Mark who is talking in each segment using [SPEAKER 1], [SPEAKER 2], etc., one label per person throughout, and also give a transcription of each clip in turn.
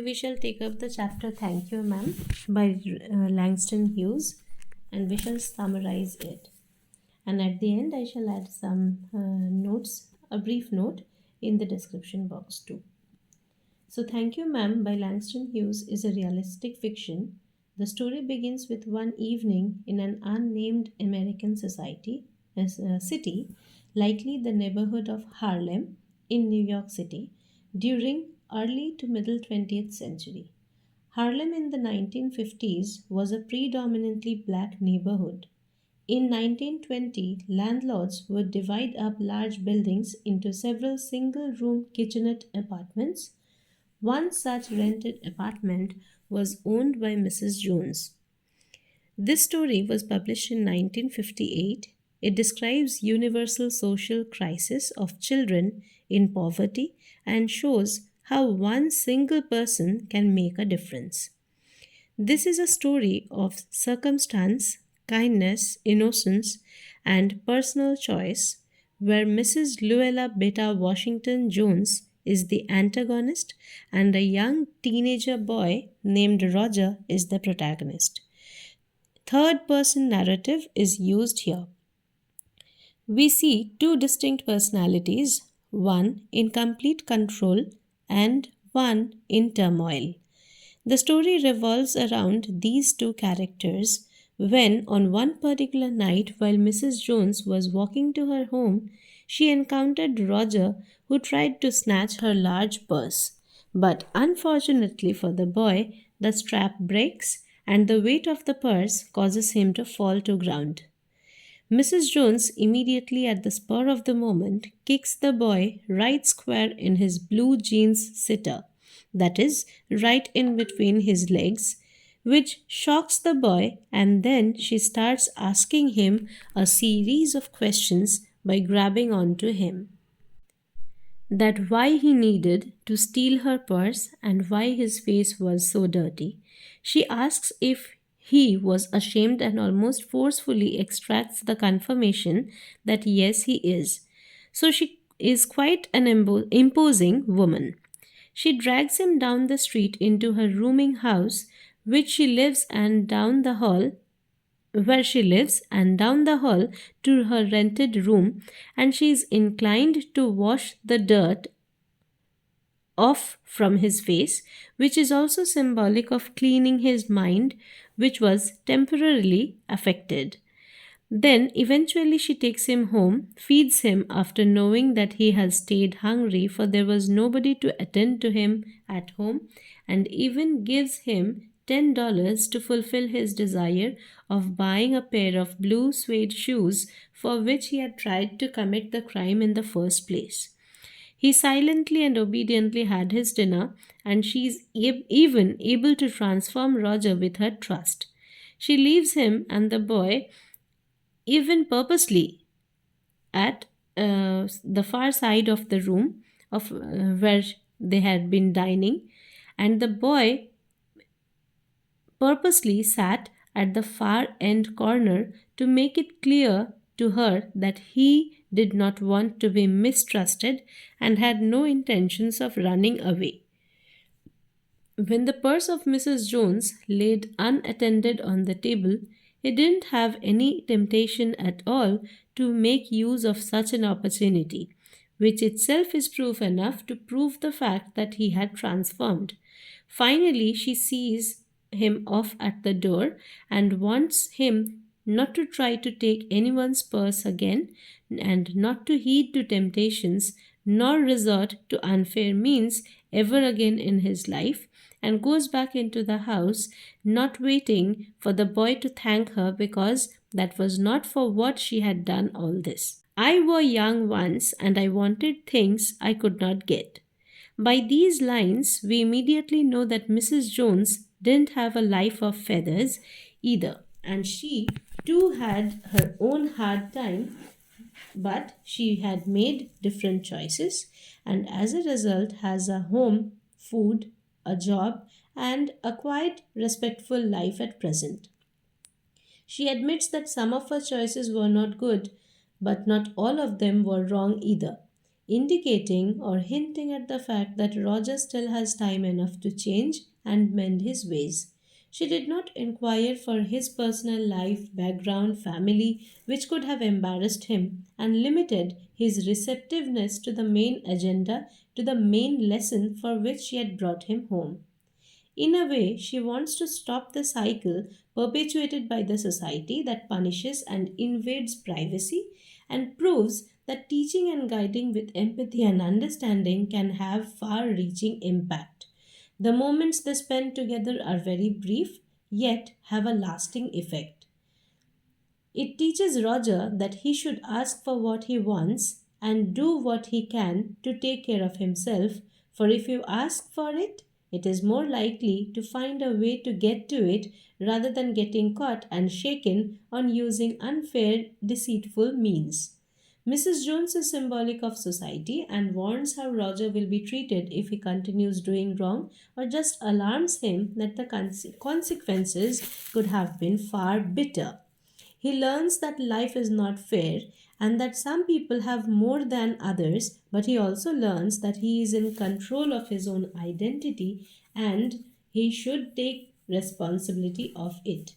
[SPEAKER 1] We shall take up the chapter Thank You, Ma'am by Langston Hughes, and we shall summarize it. And at the end, I shall add some notes, a brief note in the description box too. So, Thank You, Ma'am by Langston Hughes is a realistic fiction. The story begins with one evening in an unnamed American city, likely the neighborhood of Harlem in New York City, during early to middle 20th century. Harlem in the 1950s was a predominantly black neighborhood. In 1920, landlords would divide up large buildings into several single room kitchenette apartments. One such rented apartment was owned by Mrs. Jones. This story was published in 1958. It describes universal social crisis of children in poverty and shows how one single person can make a difference. This is a story of circumstance, kindness, innocence, and personal choice, where Mrs. Luella Beta Washington Jones is the antagonist and a young teenager boy named Roger is the protagonist. Third person narrative is used here. We see two distinct personalities, one in complete control and one in turmoil. The story revolves around these two characters when, on one particular night, while Mrs. Jones was walking to her home, she encountered Roger, who tried to snatch her large purse. But unfortunately for the boy, the strap breaks and the weight of the purse causes him to fall to ground. Mrs. Jones, immediately at the spur of the moment, kicks the boy right square in his blue jeans sitter, that is, right in between his legs, which shocks the boy, and then she starts asking him a series of questions by grabbing onto him. That why he needed to steal her purse and why his face was so dirty. She asks if he was ashamed and almost forcefully extracts the confirmation that yes, he is. So she is quite an imposing woman. She drags him down the street into her rooming house, which she lives and down the hall where she lives and down the hall to her rented room, and she is inclined to wash the dirt off from his face, which is also symbolic of cleaning his mind, which was temporarily affected. Then eventually she takes him home, feeds him after knowing that he has stayed hungry, for there was nobody to attend to him at home, and even gives him $10 to fulfill his desire of buying a pair of blue suede shoes for which he had tried to commit the crime in the first place. He silently and obediently had his dinner, and she is even able to transform Roger with her trust. She leaves him and the boy, even purposely, at the far side of the room of where they had been dining, and the boy purposely sat at the far end corner to make it clear to her that he did not want to be mistrusted and had no intentions of running away. When the purse of Mrs. Jones laid unattended on the table, he didn't have any temptation at all to make use of such an opportunity, which itself is proof enough to prove the fact that he had transformed. Finally, she sees him off at the door and wants him not to try to take anyone's purse again and not to heed to temptations nor resort to unfair means ever again in his life, and goes back into the house, not waiting for the boy to thank her because that was not for what she had done all this. I were young once and I wanted things I could not get. By these lines, we immediately know that Mrs. Jones didn't have a life of feathers either, and she too had her own hard time, but she had made different choices and as a result has a home, food, a job, and a quite respectful life at present. She admits that some of her choices were not good, but not all of them were wrong either. indicating or hinting at the fact that Roger still has time enough to change and mend his ways. She did not inquire for his personal life, background, family, which could have embarrassed him, and limited his receptiveness to the main agenda, to the main lesson for which she had brought him home. In a way, she wants to stop the cycle perpetuated by the society that punishes and invades privacy and proves that teaching and guiding with empathy and understanding can have far reaching impact. The moments they spend together are very brief, yet have a lasting effect. It teaches Roger that he should ask for what he wants and do what he can to take care of himself, for if you ask for it, it is more likely to find a way to get to it rather than getting caught and shaken on using unfair, deceitful means. Mrs. Jones is symbolic of society and warns how Roger will be treated if he continues doing wrong, or just alarms him that the consequences could have been far bitter. He learns that life is not fair and that some people have more than others, but he also learns that he is in control of his own identity and he should take responsibility of it.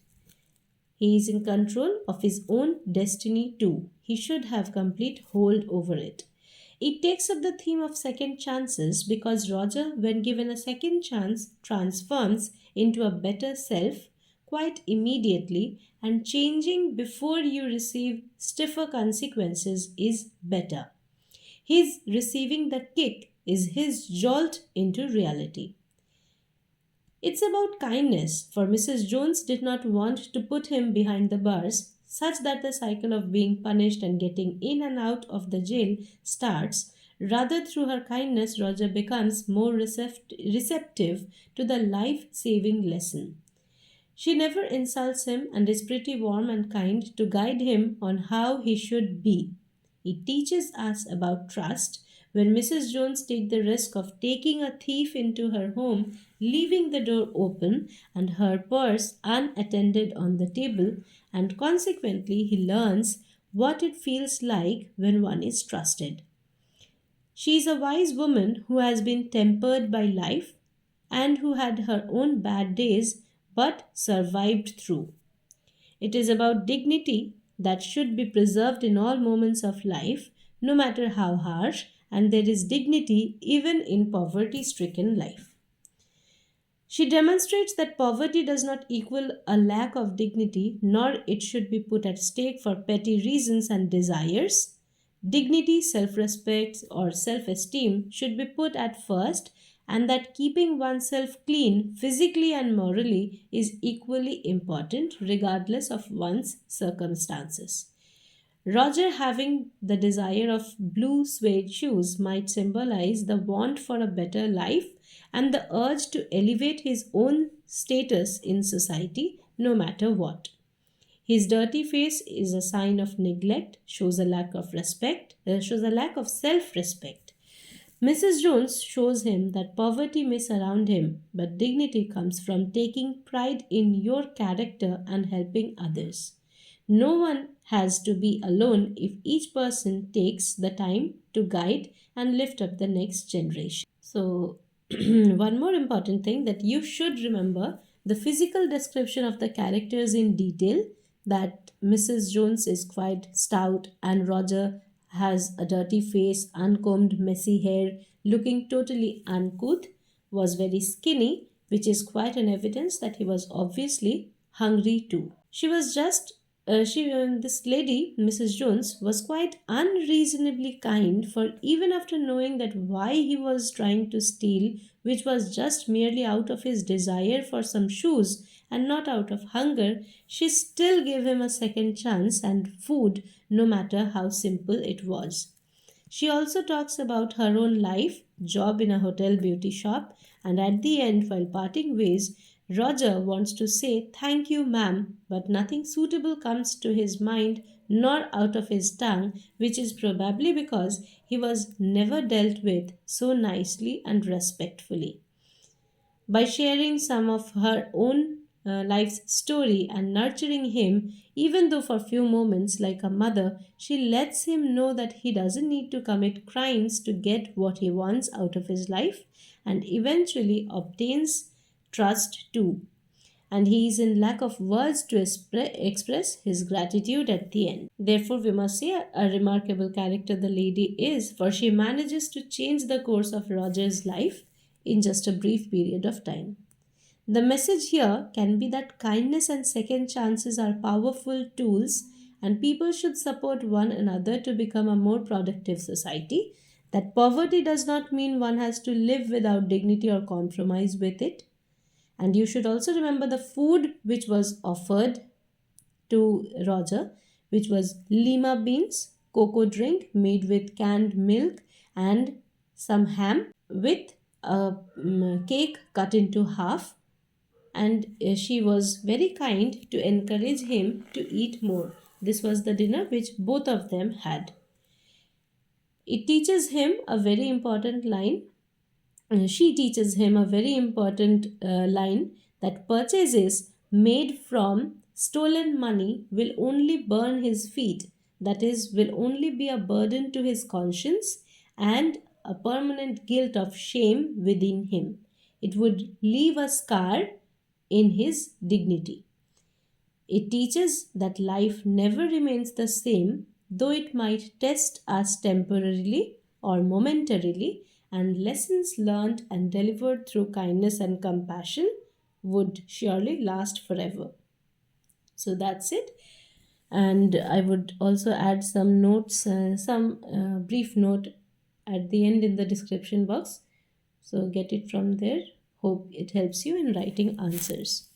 [SPEAKER 1] He is in control of his own destiny too. He should have complete hold over it. It takes up the theme of second chances because Roger, when given a second chance, transforms into a better self quite immediately, and changing before you receive stiffer consequences is better. His receiving the kick is his jolt into reality. It's about kindness, for Mrs. Jones did not want to put him behind the bars, such that the cycle of being punished and getting in and out of the jail starts. Rather, through her kindness, Roger becomes more receptive to the life saving lesson. She never insults him and is pretty warm and kind to guide him on how he should be. It teaches us about trust when Mrs. Jones takes the risk of taking a thief into her home, leaving the door open and her purse unattended on the table, and consequently he learns what it feels like when one is trusted. She is a wise woman who has been tempered by life and who had her own bad days but survived through. It is about dignity that should be preserved in all moments of life, no matter how harsh, and there is dignity even in poverty stricken life. She demonstrates that poverty does not equal a lack of dignity, nor it should be put at stake for petty reasons and desires. Dignity, self respect, or self esteem should be put at first, and that keeping oneself clean physically and morally is equally important regardless of one's circumstances. Roger having the desire of blue suede shoes might symbolize the want for a better life and the urge to elevate his own status in society no matter what. His dirty face is a sign of neglect, shows a lack of self-respect. Mrs. Jones shows him that poverty may surround him, but dignity comes from taking pride in your character and helping others. No one has to be alone if each person takes the time to guide and lift up the next generation. So, one more important thing that you should remember the physical description of the characters in detail, that Mrs. Jones is quite stout and Roger has a dirty face, uncombed, messy hair, looking totally uncouth, was very skinny, which is quite an evidence that he was obviously hungry too. She was just this lady, Mrs. Jones, was quite unreasonably kind, for even after knowing that why he was trying to steal, which was just merely out of his desire for some shoes and not out of hunger, she still gave him a second chance and food, no matter how simple it was. She also talks about her own life, job in a hotel beauty shop, and at the end, while parting ways, Roger wants to say thank you, ma'am, but nothing suitable comes to his mind nor out of his tongue, which is probably because he was never dealt with so nicely and respectfully. By sharing some of her own life's story and nurturing him, even though for few moments, like a mother, she lets him know that he doesn't need to commit crimes to get what he wants out of his life, and eventually obtains trust too. And he is in lack of words to express his gratitude at the end. Therefore, we must say a remarkable character the lady is, for she manages to change the course of Roger's life in just a brief period of time. The message here can be that kindness and second chances are powerful tools, and people should support one another to become a more productive society. That poverty does not mean one has to live without dignity or compromise with it. And you should also remember the food which was offered to Roger, which was lima beans, cocoa drink made with canned milk, and some ham with a cake cut into half. And she was very kind to encourage him to eat more. This was the dinner which both of them had. It teaches him a very important line. She teaches him a very important line, that purchases made from stolen money will only burn his feet, that is, will only be a burden to his conscience and a permanent guilt of shame within him. It would leave a scar in his dignity. It teaches that life never remains the same, though it might test us temporarily or momentarily, and lessons learned and delivered through kindness and compassion would surely last forever. So that's it. And I would also add some notes, some brief note at the end in the description box. So get it from there. Hope it helps you in writing answers.